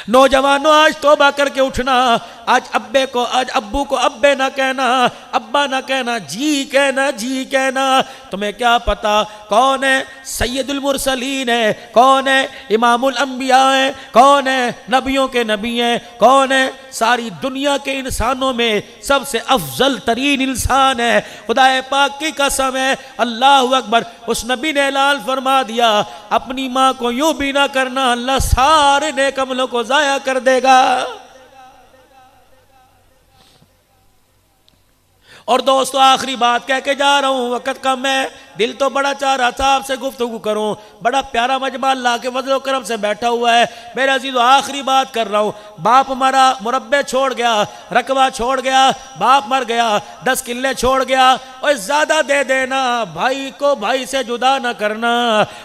नौजवानों, आज तौबा करके उठना। आज अब्बू को अब्बे ना कहना, अब्बा ना कहना, जी कहना, जी कहना। तुम्हें क्या पता कौन है सैयदुल मुरसलीन है, कौन है इमामुल अंबिया है, कौन है नबियों के नबी हैं, कौन है सारी दुनिया के इंसानों में सबसे अफजल तरीन इंसान है। खुदाए पाक की कसम है, अल्लाह अकबर, उस नबी ने ऐलान फरमा दिया, अपनी माँ को यूं भी ना करना, अल्लाह सारे नेक अमलों को जाया कर देगा। और दोस्तों आखिरी बात कह के जा रहा हूँ, वक़्त कम है, दिल तो बड़ा चाह रहा था आपसे गुफ्तगू करूँ, बड़ा प्यारा मजमा अल्लाह के फज़ल व करम से बैठा हुआ है। मेरे अजीज़ों आखिरी बात कर रहा हूँ, बाप मरा, मुरब्बे छोड़ गया, रकबा छोड़ गया, बाप मर गया, 10 किल्ले छोड़ गया, और ज़्यादा दे देना, भाई को भाई से जुदा ना करना।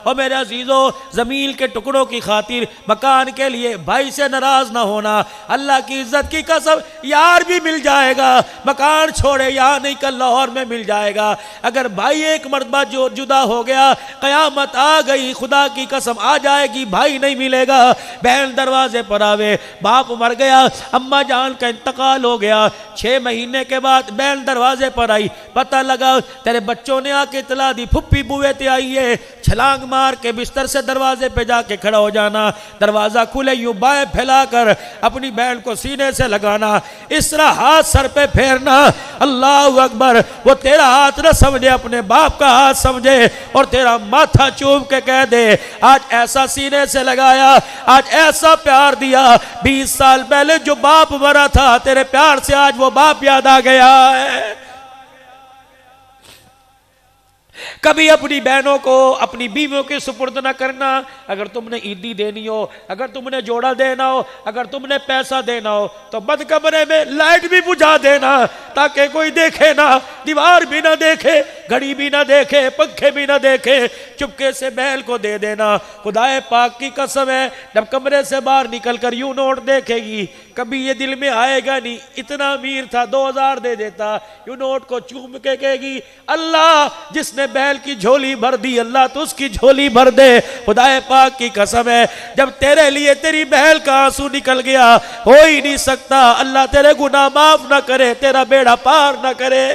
और मेरे अजीज़ों ज़मीन के टुकड़ों की खातिर, मकान के लिए भाई से नाराज़ ना होना। अल्लाह की इज़्ज़त की कसम, यार भी मिल जाएगा, मकान छोड़े यहाँ नहीं कल लाहौर में मिल जाएगा। अगर भाई एक मरतबा जो जुदा हो गया, कयामत आ गई, खुदा की कसम आ जाएगी, भाई नहीं मिलेगा। बहन दरवाजे पर आवे, बाप मर गया, अम्मा जान का इंतकाल हो गया, 6 महीने के बाद बहन दरवाजे पर आई, पता लगा तेरे बच्चों ने आके इतला दी, फुप्पी बुए ते आई है, छलांग मार के बिस्तर से दरवाजे पे जाके खड़ा हो जाना, दरवाजा खुले यूं बाएं फैलाकर अपनी बहन को सीने से लगाना, इस तरह हाथ सर पे फेरना, अल्लाह अकबर। वो तेरा हाथ न समझे, अपने बाप का हाथ समझे, और तेरा माथा चूम के कह दे आज ऐसा सीने से लगाया, आज ऐसा प्यार दिया, 20 साल पहले जो बाप मरा था, तेरे प्यार से आज वो बाप याद आ गया है। कभी अपनी बहनों को अपनी बीवियों के सुपुर्द न करना। अगर तुमने ईदी देनी हो, अगर तुमने जोड़ा देना हो, अगर तुमने पैसा देना हो, तो बंद कमरे में लाइट भी बुझा देना, ताकि कोई देखे ना, दीवार भी ना देखे, घड़ी भी ना देखे, पंखे भी ना देखे, चुपके से बैल को दे देना। खुदाए पाक की कसम है, जब कमरे से बाहर निकल कर यूं नोट देखेगी, कभी ये दिल में आएगा नहीं इतना अमीर था 2000 दे देता, यूं नोट को चूम के कहेगी अल्लाह जिसने बैल की झोली भर दी, अल्लाह तो उसकी झोली भर दे। खुदाए पाक की कसम है, जब तेरे लिए तेरी बैल का आंसू निकल गया, हो ही नहीं सकता अल्लाह तेरे गुनाह माफ ना करे, तेरा बेड़ा पार ना करे।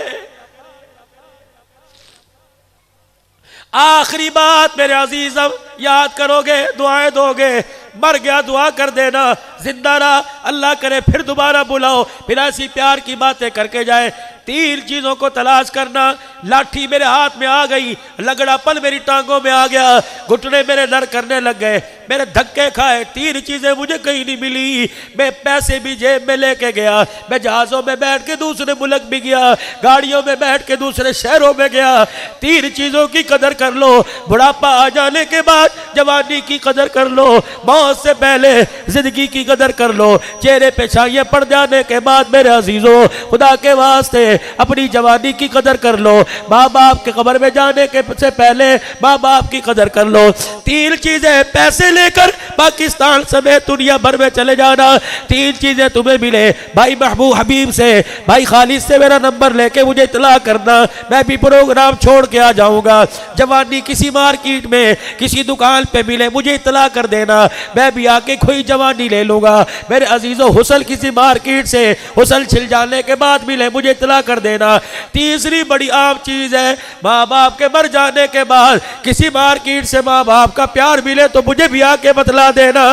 आखिरी बात मेरे अजीज़, याद करोगे, दुआएं दोगे, मर गया दुआ कर देना, जिंदा रहा अल्लाह करे फिर दोबारा बुलाओ, फिर ऐसी प्यार की बातें करके जाए। 3 चीजों को तलाश करना, लाठी मेरे हाथ में आ गई, लगड़ापन मेरी टांगों में आ गया, घुटने मेरे दर्द करने लग गए, मेरे धक्के खाए, 3 चीजें मुझे कहीं नहीं मिली। मैं पैसे भी जेब में लेके गया, मैं जहाजों में बैठ के दूसरे मुल्क भी गया, गाड़ियों में बैठ के दूसरे शहरों में गया। 3 चीजों की कदर कर लो, बुढ़ापा आ जाने के बाद जवानी की कदर कर लो, मौत से पहले जिंदगी की कदर कर लो, चेहरे पे छाइयां पड़ जाने के बाद मेरे अजीजों खुदा के वास्ते अपनी जवानी की कदर कर लो, माँ बाप के कब्र में जाने के से पहले माँ बाप की कदर कर लो। 3 चीजें पैसे लेकर पाकिस्तान समेत दुनिया भर में चले जाना, 3 चीजें तुम्हें मिले, भाई महबूब हबीब से, भाई खालिद से मेरा नंबर लेके मुझे इतला करना, मैं भी प्रोग्राम छोड़ के आ जाऊंगा। जवानी किसी मार्केट में किसी दुकान पे मिले मुझे इतला कर देना, मैं भी आके कोई जवानी ले लूंगा। मेरे अजीजों हुसल किसी मार्केट से हुसल छिल जाने के बाद मिले मुझे इतला कर देना। तीसरी बड़ी आम चीज है, माँ बाप के मर जाने के बाद किसी मार्केट से माँ बाप का प्यार मिले तो मुझे भी आके बतला देना,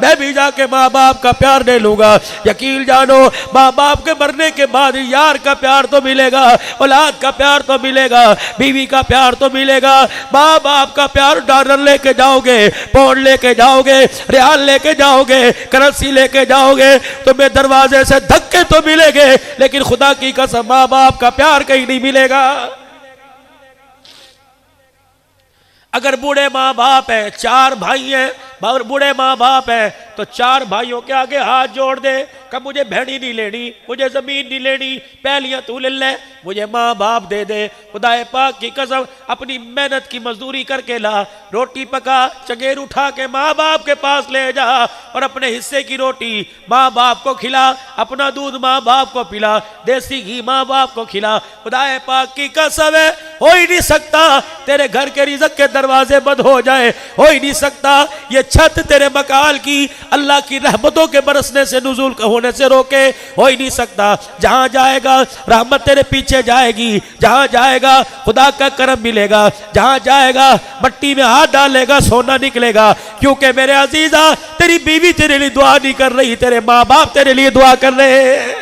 मैं भी जाके माँ बाप का प्यार ले लूंगा। यकीन जानो माँ बाप के मरने के बाद यार का प्यार तो मिलेगा, औलाद का प्यार तो मिलेगा, बीवी का प्यार तो मिलेगा, माँ बाप का प्यार डॉलर लेके जाओगे, पौंड लेके जाओगे, रियाल लेके जाओगे, करेंसी लेके जाओगे, तुम्हें दरवाजे से धक्के तो मिलेंगे, लेकिन खुदा की कसम माँ बाप का प्यार कहीं नहीं मिलेगा। अगर बूढ़े माँ बाप है, 4 भाई हैं, बूढ़े माँ बाप है, तो 4 भाइयों के आगे हाथ जोड़ दे, कब मुझे भेड़ी नहीं लेनी, मुझे जमीन नहीं लेनी, पहलियां तू ले ले, मुझे माँ बाप दे दे। खुदाए पाक की कसम अपनी मेहनत की मजदूरी करके ला, रोटी पका, चंगेर उठा के माँ बाप के पास ले जा और अपने हिस्से की रोटी माँ बाप को खिला, अपना दूध माँ बाप को पिला, देसी घी माँ बाप को खिला। खुदाए पाक की कसम है, हो ही नहीं सकता तेरे घर के रिज़्क़ के दरवाजे बंद हो जाए, हो ही नहीं सकता ये छत तेरे मकान की अल्लाह की रहमतों के बरसने से नुज़ूल होने से रोके, हो ही नहीं सकता। जहां जाएगा रहमत तेरे पीछे जाएगी, जहां जाएगा खुदा का करम मिलेगा, जहां जाएगा मट्टी में हाथ डालेगा सोना निकलेगा। क्योंकि मेरे अजीजा तेरी बीवी तेरे लिए दुआ नहीं कर रही, तेरे माँ बाप तेरे लिए दुआ कर रहे हैं।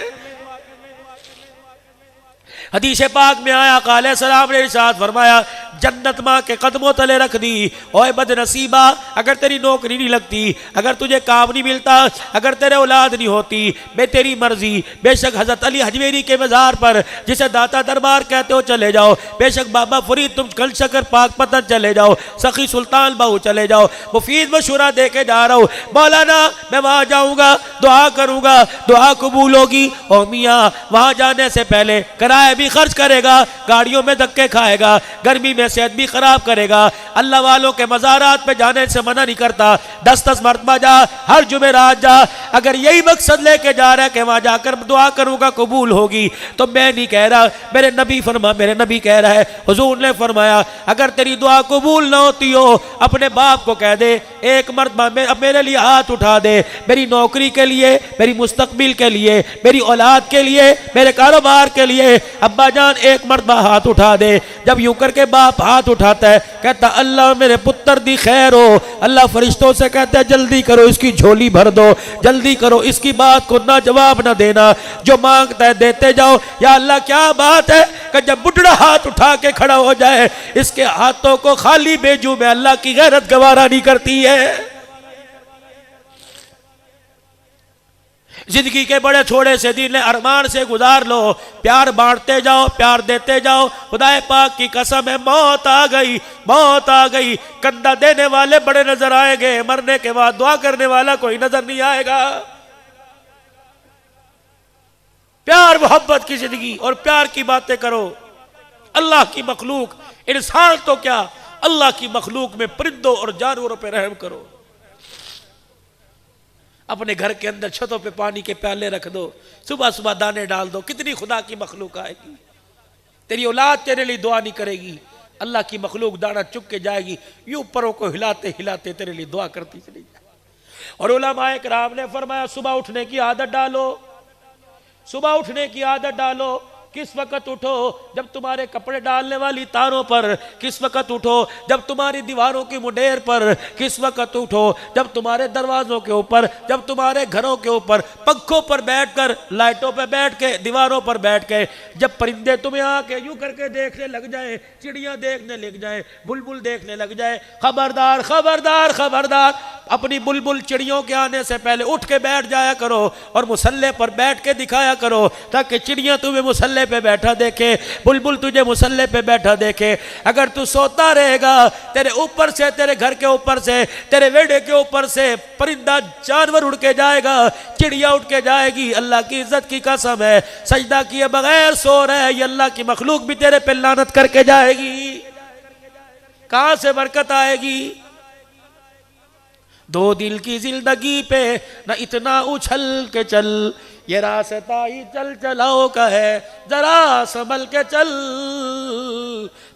हदीस पाक में आया काले सलाम ने इरशाद फरमाया जन्नत माँ के कदमों तले रख दी। ओए बदनसीबा, अगर तेरी नौकरी नहीं लगती, अगर तुझे काम नहीं मिलता, अगर तेरे औलाद नहीं होती, मैं तेरी मर्जी, बेशक हजरत अली हजवेरी के मज़ार पर जिसे दाता दरबार कहते हो चले जाओ, बेशक बाबा फरीद तुम कल शकर पाक पतन चले जाओ, सखी सुल्तान बाहू चले जाओ, मुफीद मशूरा दे के जा रहा हूँ, मौलाना मैं वहाँ जाऊँगा, दुआ करूँगा, दुआ कबूल होगी। ओ मियाँ वहाँ जाने से पहले किराया भी खर्च करेगा, गाड़ियों में धक्के खाएगा, गर्मी में सेहत भी खराब करेगा। अल्लाह वालों के मज़ारात पे जाने से मना नहीं करता, 10-10 मरतबा जा, हर जुमेरात जा। अगर यही मकसद लेके जा रहा है कि वहां जाकर दुआ करूंगा कबूल होगी, तो मैं नहीं कह रहा, मेरे नबी कह रहा है, हुजूर ने फरमाया अगर तेरी दुआ कबूल ना होती हो अपने बाप को कह दे एक मरतबा मेरे लिए हाथ उठा दे, मेरी नौकरी के लिए, मेरी मुस्तकबिल के लिए, मेरी औलाद के लिए, मेरे कारोबार के लिए अब्बा जान एक मरतबा हाथ उठा दे। जब यूं करके बाप हाथ उठाता है, कहता अल्लाह मेरे पुत्र दी खैर हो, अल्लाह फरिश्तों से कहता है जल्दी करो इसकी झोली भर दो, जल्दी करो इसकी बात को ना जवाब ना देना, जो मांगता है देते जाओ। या अल्लाह क्या बात है कि जब बुढ़ा हाथ उठा के खड़ा हो जाए, इसके हाथों को खाली भेजू में अल्लाह की गैरत गवारा नहीं करती है। जिंदगी के बड़े छोड़े से दिन अरमान से गुजार लो, प्यार बांटते जाओ, प्यार देते जाओ। खुदाए पाक की कसम है मौत आ गई, मौत आ गई, कंधा देने वाले बड़े नजर आएंगे, मरने के बाद दुआ करने वाला कोई नजर नहीं आएगा। प्यार मोहब्बत की जिंदगी और प्यार की बातें करो। अल्लाह की मखलूक, इंसान तो क्या, अल्लाह की मखलूक में परिंदों और जानवरों पर रहम करो। अपने घर के अंदर छतों पे पानी के प्याले रख दो, सुबह सुबह दाने डाल दो, कितनी खुदा की मखलूक आएगी। तेरी औलाद तेरे लिए दुआ नहीं करेगी, अल्लाह की मखलूक दाना चुग के जाएगी, यूं परों को हिलाते हिलाते तेरे लिए दुआ करती चली जाए। और उलमाए किराम ने फरमाया सुबह उठने की आदत डालो, सुबह उठने की आदत डालो। किस वक्त उठो? जब तुम्हारे कपड़े डालने वाली तारों पर। किस वक्त उठो? जब तुम्हारी दीवारों की मुंडेर पर। किस वक्त उठो? जब तुम्हारे दरवाजों के ऊपर, जब तुम्हारे घरों के ऊपर, पंखों पर बैठकर, लाइटों पर बैठ के, दीवारों पर बैठ के, जब परिंदे तुम्हें आके यूं करके देखने लग जाए, चिड़ियां देखने लग जाए, बुलबुल देखने लग जाए, खबरदार खबरदार खबरदार, अपनी बुलबुल चिड़ियों के आने से पहले उठ के बैठ जाया करो और मुसल्ले पर बैठ के दिखाया करो, ताकि चिड़ियां तुम्हें मुसल्ले पे बैठा देखे, बुलबुल तुझे मुसल्ले पे बैठा देखे। अगर तू सोता रहेगा, तेरे ऊपर से, तेरे घर के ऊपर से, तेरे वेड़े के ऊपर से परिंदा जानवर उड़ के जाएगा, चिड़िया उठ के जाएगी। अल्लाह की इज्जत की कसम है, सजदा किए बगैर सो रहे, ये अल्लाह की मखलूक भी तेरे पे लानत करके जाएगी। कहां से बरकत आएगी? दो दिल की जिंदगी पे न इतना उछल के चल, ये रास्ता ही चल चलाओ का है, जरा संभल के चल।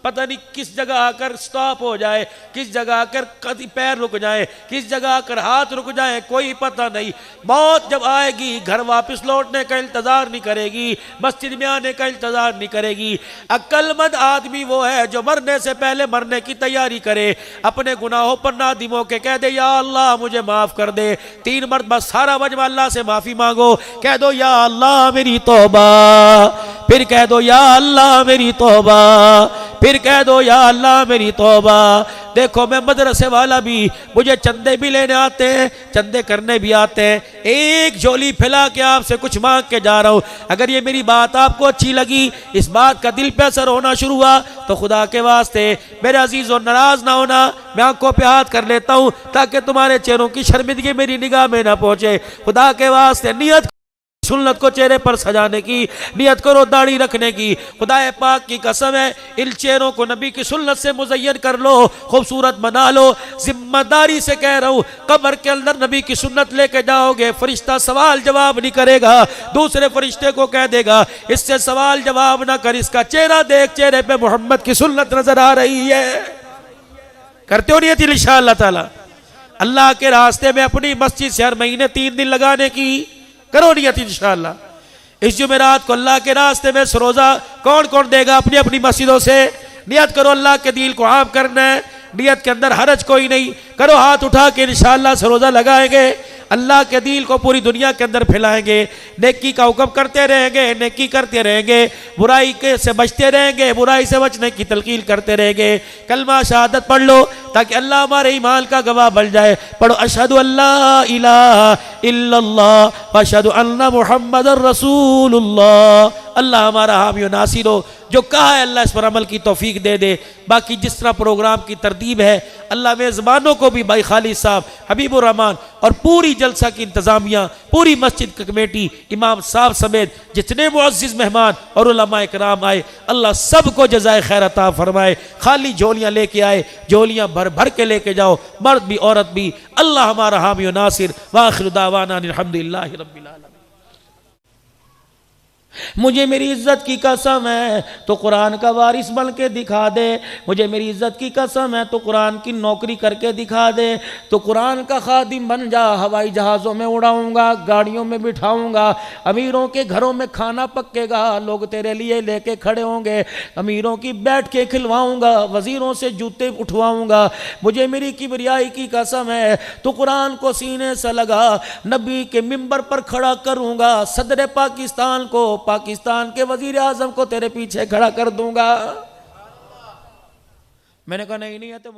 पता नहीं किस जगह आकर स्टॉप हो जाए, किस जगह आकर कभी पैर रुक जाए, किस जगह आकर हाथ रुक जाए, कोई पता नहीं। मौत जब आएगी घर वापस लौटने का इंतजार नहीं करेगी, मस्जिद में आने का इंतजार नहीं करेगी। अक्लमंद आदमी वो है जो मरने से पहले मरने की तैयारी करे, अपने गुनाहों पर नादिम होके कह दे या अल्लाह मुझे माफ कर दे। 3 मरतबा सारा वजह अल्लाह से माफी मांगो, कह दो या अल्लाह मेरी तौबा, फिर कह दो या अल्लाह मेरी तौबा, फिर कह दो या अल्लाह मेरी तौबा। देखो मैं मदरसे वाला भी, मुझे चंदे भी लेने आते हैं, चंदे करने भी आते हैं। एक झोली फैला के आपसे कुछ मांग के जा रहा हूँ। अगर ये मेरी बात आपको अच्छी लगी, इस बात का दिल पे असर होना शुरू हुआ, तो खुदा के वास्ते मेरे अजीज और नाराज ना होना, मैं आंखों पे हाथ कर लेता हूँ ताकि तुम्हारे चेहरों की शर्मिंदगी मेरी निगाह में ना पहुंचे। खुदा के वास्ते नियत सुन्नत को चेहरे पर सजाने की, नियत करो दाढ़ी रखने की। खुदाए पाक की कसम है, इन चेहरों को नबी की सुन्नत से मुज़य्यन कर लो, खूबसूरत बना लो। जिम्मेदारी से कह रहा हूँ, कब्र के अंदर नबी की सुन्नत लेके जाओगे, फरिश्ता सवाल जवाब नहीं करेगा, दूसरे फरिश्ते को कह देगा इससे सवाल जवाब ना कर, इसका चेहरा देख, चेहरे पे मोहम्मद की सुन्नत नजर आ रही है। करते हो नियत इंशाअल्लाह ताला अल्लाह के रास्ते में अपनी मस्जिद से हर महीने 3 दिन लगाने की करो नियत इंशाअल्लाह। इस जुमेरात को अल्लाह के रास्ते में सरोजा कौन कौन देगा? अपनी अपनी मस्जिदों से नियत करो, अल्लाह के दिल को आम करना है, नियत के अंदर हरज कोई नहीं। करो हाथ उठा के इंशाअल्लाह सरोजा लगाएंगे। अल्लाह के दीन को पूरी दुनिया के अंदर फैलाएंगे, नेकी का हुक्म करते रहेंगे, नेकी करते रहेंगे, बुराई के से बचते रहेंगे, बुराई से बचने की तलकीन करते रहेंगे। कलमा शहादत पढ़ लो ताकि अल्लाह हमारे ईमान का गवाह बन जाए। पढ़ो अशहदु अल्ला इलाहा इल्लल्लाह व अशहदु अन्ना मुहम्मदर रसूलुल्लाह। अल्लाह हमारा हामी व नासिर हो, जो कहा है अल्लाह इस पर अमल की तौफीक दे दे। बाकी जिस तरह प्रोग्राम की तरतीब है, अल्लाह मेज़बानों को भी भाई खालिद साहब, हबीबुर रहमान और पूरी जलसा की इंतज़ामिया, पूरी मस्जिद की कमेटी, इमाम साहब समेत जितने मुअज़्ज़िज़ मेहमान और उलमा इकराम आए, अल्लाह सबको जज़ाए खैर अता फरमाए। खाली झोलियाँ लेके आए, झोलियाँ भर भर के लेके जाओ, मर्द भी औरत भी। अल्लाह हमारा हामी व नासिर। व आखिरु दावाना अल्हम्दुलिल्लाहि रब्बिल आलमीन। मुझे मेरी इज्जत की कसम है तो कुरान का वारिस बन के दिखा दे, मुझे मेरी इज्जत की कसम है तो कुरान की नौकरी करके दिखा दे, तो कुरान का खादिम बन जा। हवाई जहाज़ों में उड़ाऊंगा, गाड़ियों में बिठाऊंगा, अमीरों के घरों में खाना पकेगा, लोग तेरे लिए लेके खड़े होंगे, अमीरों की बैठ के खिलवाऊंगा, वजीरों से जूते उठवाऊंगा। मुझे मेरी किबरियाई की कसम है तो कुरान को सीने से लगा, नबी के मिंबर पर खड़ा करूंगा, सदर पाकिस्तान को, पाकिस्तान के वजीर आजम को तेरे पीछे खड़ा कर दूंगा। मैंने कहा नहीं है तो